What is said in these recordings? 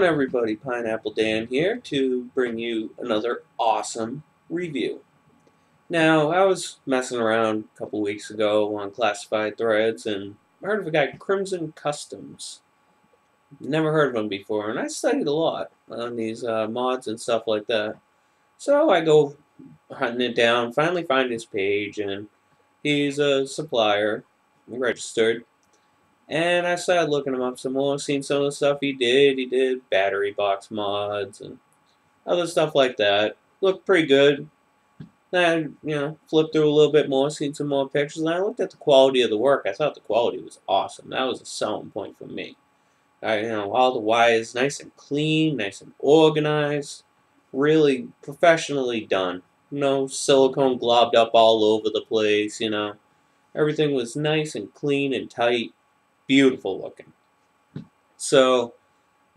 everybody, Pineapple Dan here to bring you another awesome review. Now, I was messing around a couple weeks ago on classified threads and heard of a guy, Crimson Customs. Never heard of him before, and I studied a lot on these mods and stuff like that. So I go hunting it down, finally find his page, and he's a supplier, registered. And I started looking him up some more, seeing some of the stuff he did. He did battery box mods and other stuff like that. Looked pretty good. Then I, flipped through a little bit more, seen some more pictures, and I looked at the quality of the work. I thought the quality was awesome. That was a selling point for me. All the wires nice and clean, nice and organized, really professionally done. No silicone globbed up all over the place, Everything was nice and clean and tight. Beautiful looking. So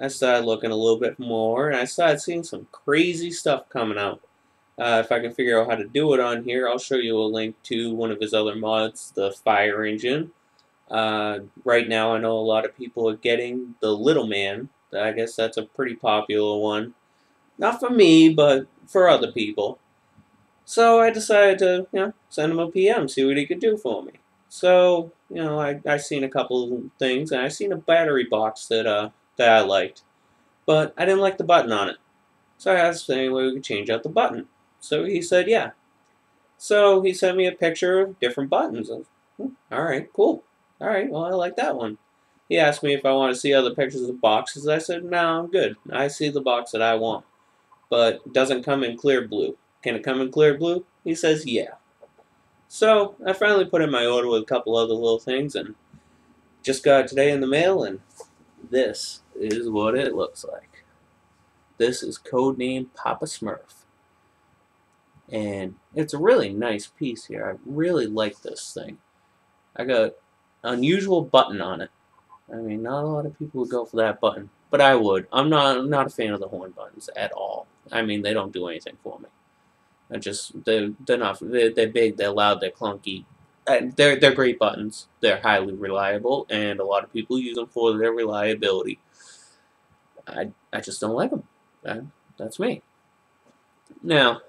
I started looking a little bit more, and I started seeing some crazy stuff coming out. If I can figure out how to do it on here, I'll show you a link to one of his other mods, the fire engine. Right now, I know a lot of people are getting the Little Man. I guess that's a pretty popular one. Not for me, but for other people. So I decided to, send him a PM, see what he could do for me. So, I seen a couple of things, and I seen a battery box that I liked. But I didn't like the button on it. So I asked if any way we could change out the button. So he said, yeah. So he sent me a picture of different buttons. Alright, cool. Alright, well, I like that one. He asked me if I want to see other pictures of boxes. I said, no, I'm good. I see the box that I want. But it doesn't come in clear blue. Can it come in clear blue? He says, yeah. So I finally put in my order with a couple other little things and just got it today in the mail, and this is what it looks like. This is codenamed Papa Smurf. And it's a really nice piece here. I really like this thing. I got an unusual button on it. I mean, not a lot of people would go for that button, but I would. I'm not a fan of the horn buttons at all. I mean, they don't do anything for me. They're big, they're loud, they're clunky. They're great buttons. They're highly reliable, and a lot of people use them for their reliability. I just don't like them. That's me. Now,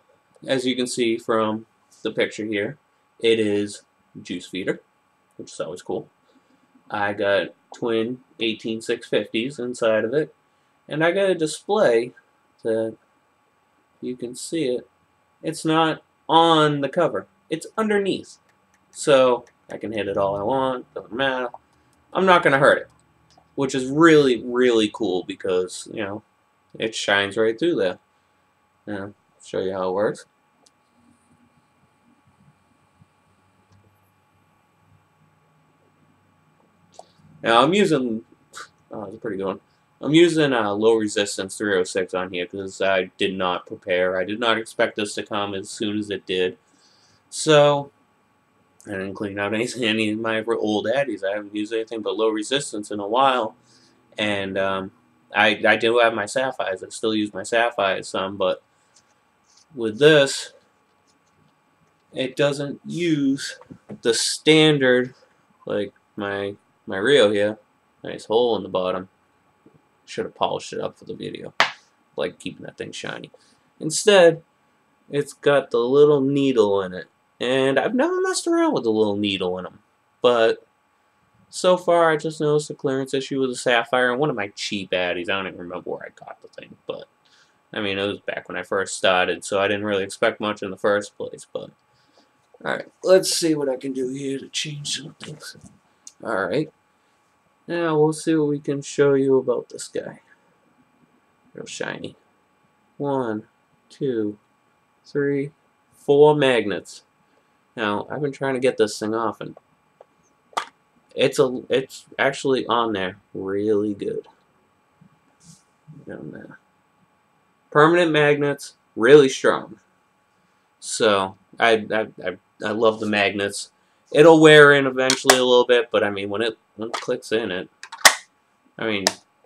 as you can see from the picture here, it is juice feeder, which is always cool. I got twin 18650s inside of it, and I got a display that you can see it. It's not on the cover. It's underneath. So I can hit it all I want. Doesn't matter. I'm not going to hurt it. Which is really, really cool because, it shines right through there. Now, I'll show you how it works. Now I'm using, that's a pretty good one. I'm using low resistance 306 on here because I did not prepare. I did not expect this to come as soon as it did. So I didn't clean out any of my old Addies. I haven't used anything but low resistance in a while. And I do have my Sapphires. I still use my Sapphires some, but with this, it doesn't use the standard, like my Rio here. Nice hole in the bottom. Should have polished it up for the video. Like keeping that thing shiny. Instead, it's got the little needle in it. And I've never messed around with the little needle in them. But so far, I just noticed a clearance issue with the Sapphire and one of my cheap Addies. I don't even remember where I got the thing. But, I mean, it was back when I first started. So I didn't really expect much in the first place. But, alright. Let's see what I can do here to change some things. Alright. Now we'll see what we can show you about this guy. Real shiny. 1, 2, 3, 4 magnets. Now I've been trying to get this thing off, and it's actually on there really good. Down there. Permanent magnets, really strong. So I love the magnets. It'll wear in eventually a little bit, but I mean when it clicks in I mean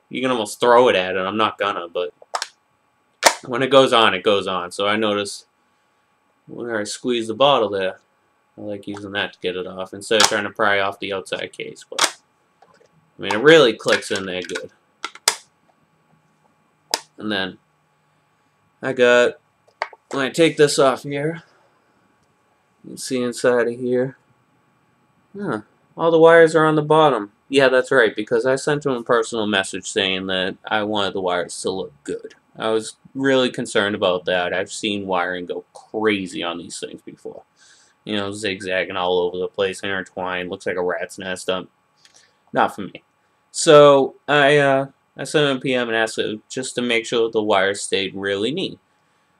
you can almost throw it at it. I'm not gonna, but when it goes on, it goes on. So I noticed when I squeeze the bottle there, I like using that to get it off instead of trying to pry off the outside case. But I mean it really clicks in there good. And then when I take this off here, you can see inside of here, huh, all the wires are on the bottom. Yeah, that's right, because I sent him a personal message saying that I wanted the wires to look good. I was really concerned about that. I've seen wiring go crazy on these things before. You know, zigzagging all over the place, intertwined, looks like a rat's nest. Not for me. So I sent him a PM and asked him just to make sure that the wires stayed really neat.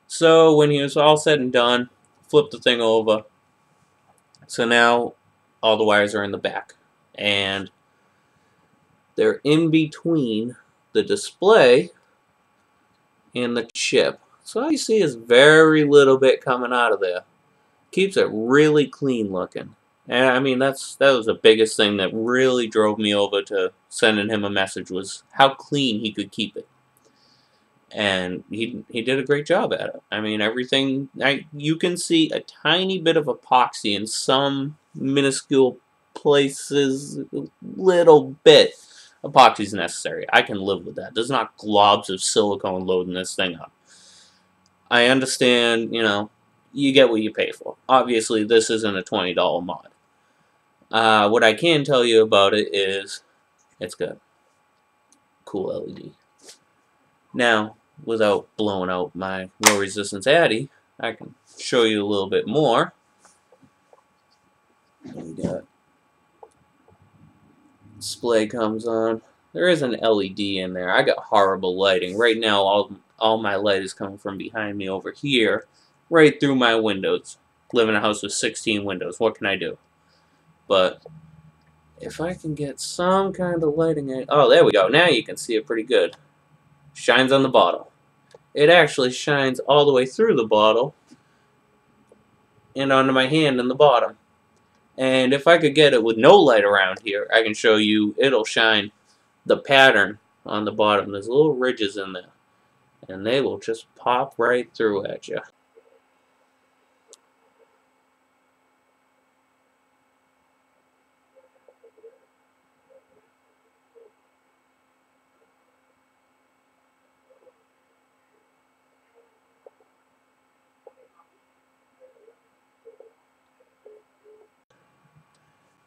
So when he was all said and done, flipped the thing over. So now all the wires are in the back, and they're in between the display and the chip. So all you see is very little bit coming out of there. Keeps it really clean looking. And I mean, that was the biggest thing that really drove me over to sending him a message, was how clean he could keep it. And he did a great job at it. I mean, everything, you can see a tiny bit of epoxy in some minuscule places, little bit. Epoxy's necessary. I can live with that. There's not globs of silicone loading this thing up. I understand, you know, you get what you pay for. Obviously, this isn't a $20 mod. What I can tell you about it is it's got cool LED. Now, without blowing out my low resistance Addy, I can show you a little bit more. We got display comes on. There is an LED in there. I got horrible lighting. Right now, all my light is coming from behind me over here, right through my windows. Live in a house with 16 windows. What can I do? But if I can get some kind of lighting, oh, there we go. Now you can see it pretty good. Shines on the bottle. It actually shines all the way through the bottle and onto my hand in the bottom. And if I could get it with no light around here, I can show you it'll shine the pattern on the bottom. There's little ridges in there, and they will just pop right through at you.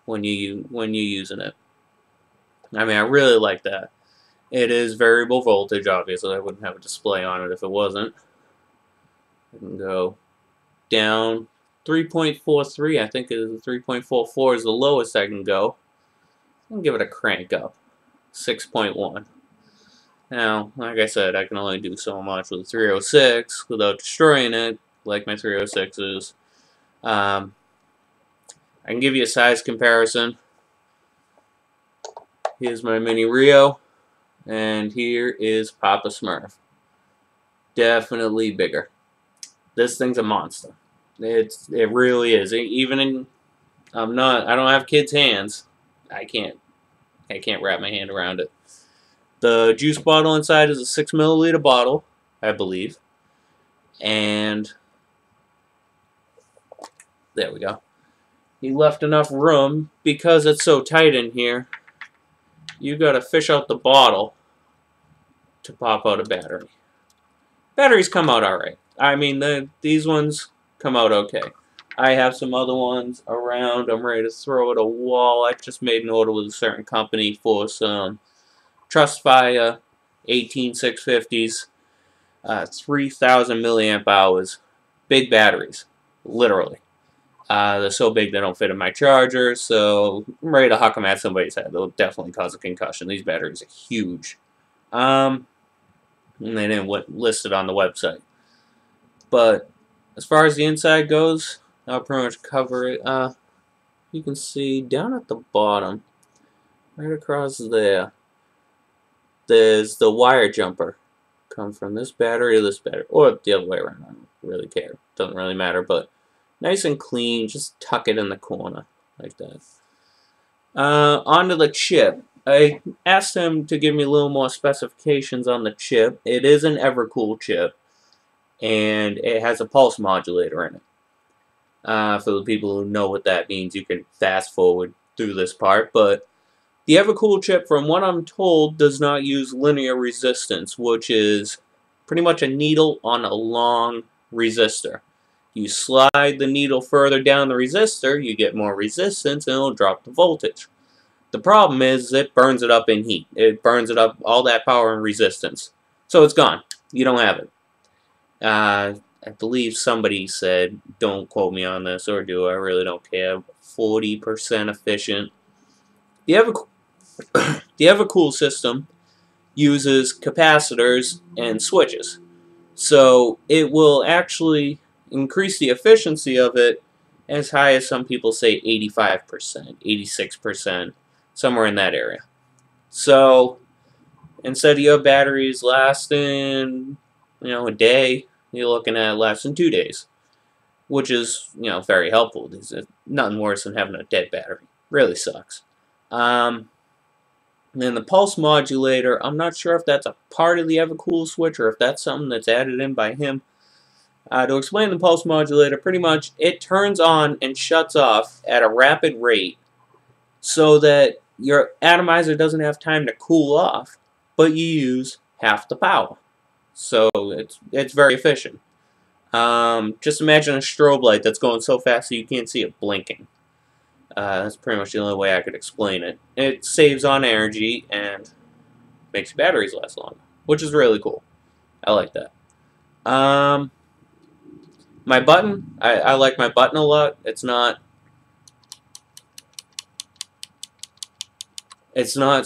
When you're using it. I mean, I really like that. It is variable voltage, obviously. I wouldn't have a display on it if it wasn't. I can go down 3.43, I think it is 3.44 is the lowest I can go. I'll give it a crank up. 6.1. Now, like I said, I can only do so much with a 306 without destroying it, like my 306s. I can give you a size comparison. Here's my mini Rio, and here is Papa Smurf. Definitely bigger. This thing's a monster. It really is. Even in, I don't have kids' hands. I can't wrap my hand around it. The juice bottle inside is a 6 milliliter bottle, I believe. And there we go. He left enough room, because it's so tight in here, you gotta fish out the bottle to pop out a battery. Batteries come out alright. I mean, these ones come out okay. I have some other ones around. I'm ready to throw at a wall. I just made an order with a certain company for some Trustfire 18650s, 3,000 milliamp hours, big batteries, literally. They're so big they don't fit in my charger, so I'm ready to huck them at somebody's head. They'll definitely cause a concussion. These batteries are huge. And they didn't list it on the website. But as far as the inside goes, I'll pretty much cover it. You can see down at the bottom, right across there, there's the wire jumper. Come from this battery to this battery, or the other way around. I don't really care. Doesn't really matter, but nice and clean. Just tuck it in the corner like that. Onto the chip. I asked him to give me a little more specifications on the chip. It is an Evercool chip, and it has a pulse modulator in it. For the people who know what that means, you can fast forward through this part, but the Evercool chip, from what I'm told, does not use linear resistance, which is pretty much a needle on a long resistor. You slide the needle further down the resistor, you get more resistance, and it'll drop the voltage. The problem is it burns it up in heat. It burns it up, all that power and resistance. So it's gone. You don't have it. I believe somebody said, don't quote me on this, or do, I really don't care, 40% efficient. The ever cool system uses capacitors and switches. So it will actually increase the efficiency of it as high as some people say 85%, 86%, somewhere in that area. So instead of your batteries lasting, a day, you're looking at less than 2 days, which is, very helpful. There's nothing worse than having a dead battery. Really sucks. And the pulse modulator, I'm not sure if that's a part of the Evercool switch or if that's something that's added in by him. To explain the pulse modulator, pretty much it turns on and shuts off at a rapid rate so that your atomizer doesn't have time to cool off, but you use half the power. So it's very efficient. Just imagine a strobe light that's going so fast that you can't see it blinking. That's pretty much the only way I could explain it. It saves on energy and makes batteries last longer, which is really cool. I like that. My button, I like my button a lot. It's not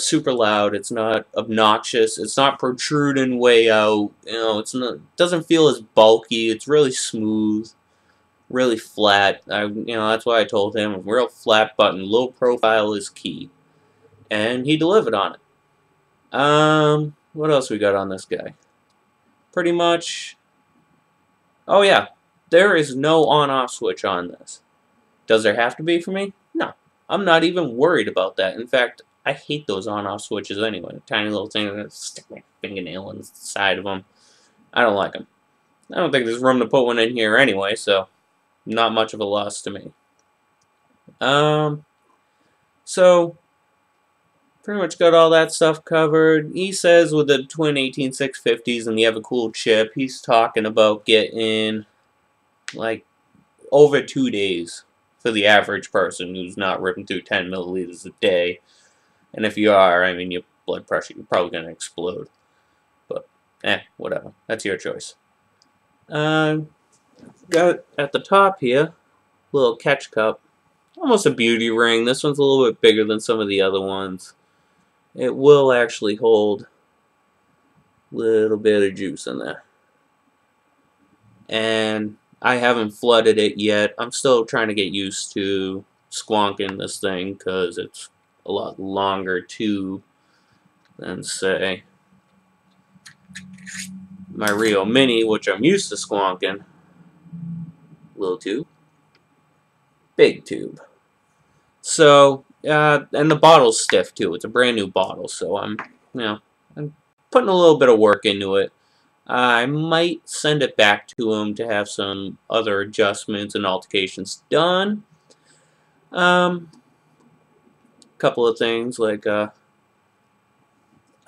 super loud. It's not obnoxious. It's not protruding way out. It doesn't feel as bulky. It's really smooth, really flat. That's why I told him a real flat button, low profile is key, and he delivered on it. What else we got on this guy? Pretty much. Oh yeah, there is no on-off switch on this. Does there have to be for me? No, I'm not even worried about that. In fact, I hate those on-off switches anyway. Tiny little thing that stick my fingernail inside of them. I don't like them. I don't think there's room to put one in here anyway, so not much of a loss to me. So pretty much got all that stuff covered. He says with the twin 18650s and the Evercool chip, he's talking about getting like over 2 days for the average person who's not ripping through 10 milliliters a day. And if you are, I mean, your blood pressure, you're probably going to explode. But, whatever. That's your choice. Got at the top here, little catch cup. Almost a beauty ring. This one's a little bit bigger than some of the other ones. It will actually hold a little bit of juice in there. And I haven't flooded it yet. I'm still trying to get used to squonking this thing because it's a lot longer tube than, say, my Rio Mini, which I'm used to squonking. Little tube. Big tube. So, and the bottle's stiff too. It's a brand new bottle, so I'm putting a little bit of work into it. I might send it back to him to have some other adjustments and alterations done. Couple of things like I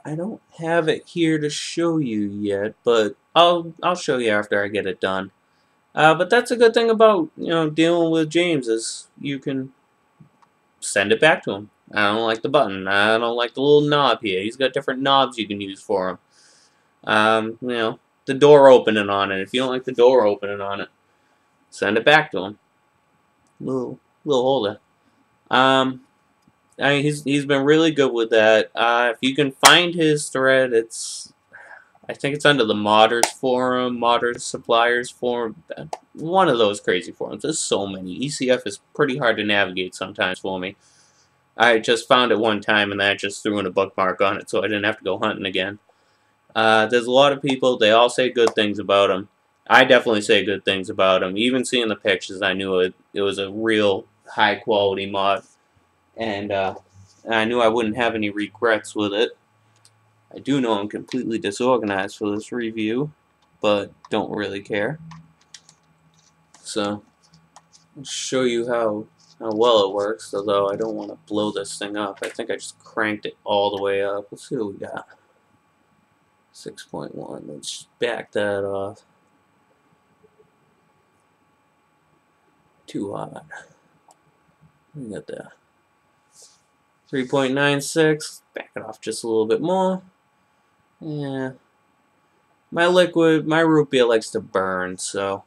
don't have it here to show you yet, but I'll show you after I get it done. But that's a good thing about dealing with James is you can send it back to him. I don't like the button. I don't like the little knob here. He's got different knobs you can use for him. The door opening on it. If you don't like the door opening on it, send it back to him. Little holder. He's been really good with that. If you can find his thread, I think it's under the Modders forum, Modders Suppliers forum. One of those crazy forums. There's so many. ECF is pretty hard to navigate sometimes for me. I just found it one time and I just threw in a bookmark on it so I didn't have to go hunting again. There's a lot of people, they all say good things about him. I definitely say good things about him. Even seeing the pictures, I knew it was a real high quality mod. And I knew I wouldn't have any regrets with it. I do know I'm completely disorganized for this review, but don't really care. So, I'll show you how well it works, although I don't want to blow this thing up. I think I just cranked it all the way up. Let's see what we got. 6.1. Let's back that off. Too hot. We got that. 3.96. Back it off just a little bit more. Yeah. My root beer likes to burn, so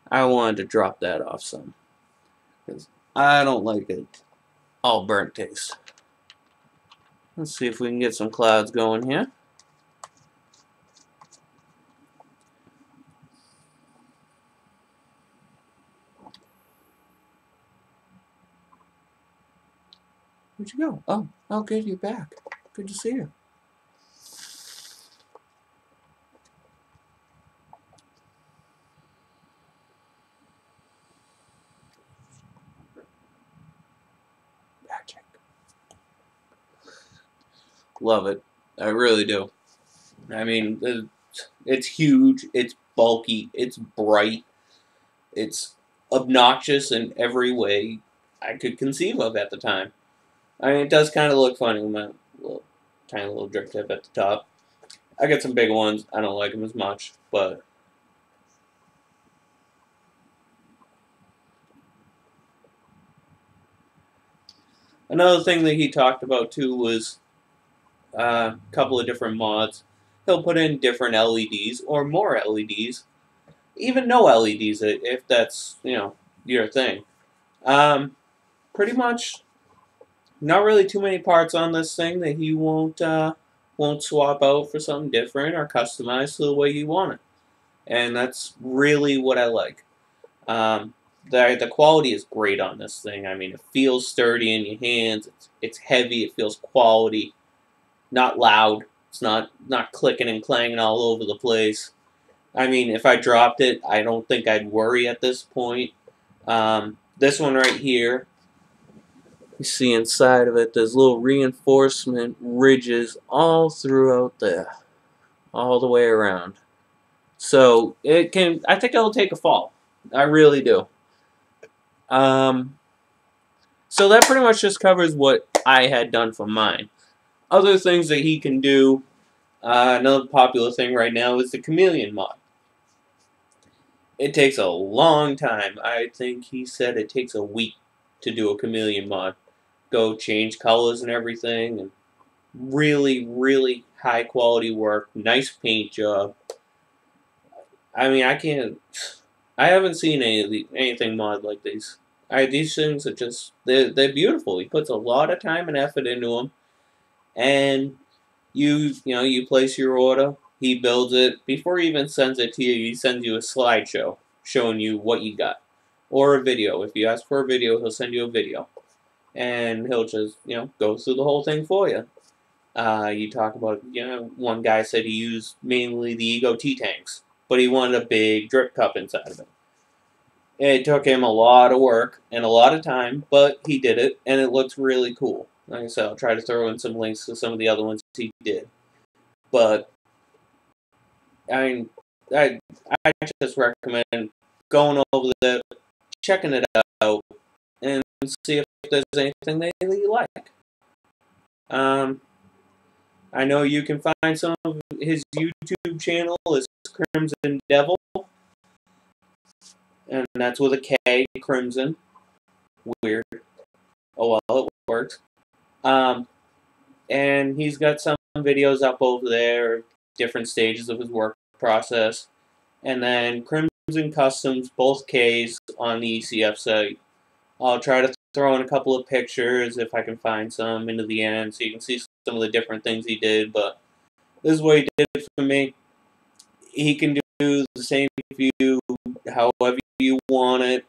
I wanted to drop that off some. Because I don't like it all burnt taste. Let's see if we can get some clouds going here. Where'd you go? Oh, good, you're back. Good to see you. Magic. Love it. I really do. I mean, it's huge, it's bulky, it's bright, it's obnoxious in every way I could conceive of at the time. I mean, it does kind of look funny with my tiny little drip tip at the top. I got some big ones. I don't like them as much, but another thing that he talked about too was a couple of different mods. He'll put in different LEDs or more LEDs, even no LEDs if that's your thing. Pretty much not really too many parts on this thing that he won't swap out for something different or customize to the way you want it, and that's really what I like. The quality is great on this thing. I mean, it feels sturdy in your hands. It's heavy. It feels quality. Not loud. It's not clicking and clanging all over the place. I mean, if I dropped it, I don't think I'd worry at this point. This one right here, you see inside of it, there's little reinforcement ridges all throughout there, all the way around. So I think it'll take a fall. I really do. So that pretty much just covers what I had done for mine. Other things that he can do, another popular thing right now is the chameleon mod. It takes a long time. I think he said it takes a week to do a chameleon mod. Go change colors and everything, and really, really high quality work. Nice paint job. I mean, I haven't seen anything mod like these. These things are just they're beautiful. He puts a lot of time and effort into them, and you place your order. He builds it before he even sends it to you. He sends you a slideshow showing you what you got, or a video. If you ask for a video, he'll send you a video, and he'll just go through the whole thing for you. You talk about one guy said he used mainly the Ego T tanks, but he wanted a big drip cup inside of it. It took him a lot of work and a lot of time, but he did it, and it looks really cool. Like I said, I'll try to throw in some links to some of the other ones he did. But I mean, I just recommend going over there, checking it out, and see if there's anything that you like. I know you can find some of his YouTube channel is Crimson Devil, and that's with a K, Crimson. Weird. Oh well, it works. And he's got some videos up over there, different stages of his work process. And then Crimson Customs, both Ks on the ECF site. I'll try to throw in a couple of pictures if I can find some into the end so you can see some of the different things he did. But this is what he did for me. He can do the same for you however you want it.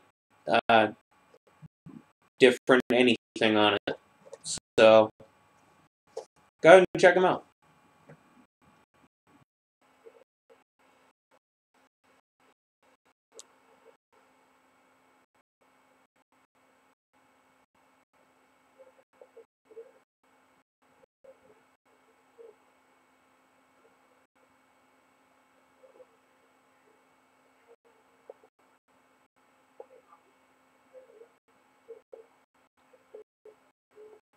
Different anything on it. So go ahead and check him out.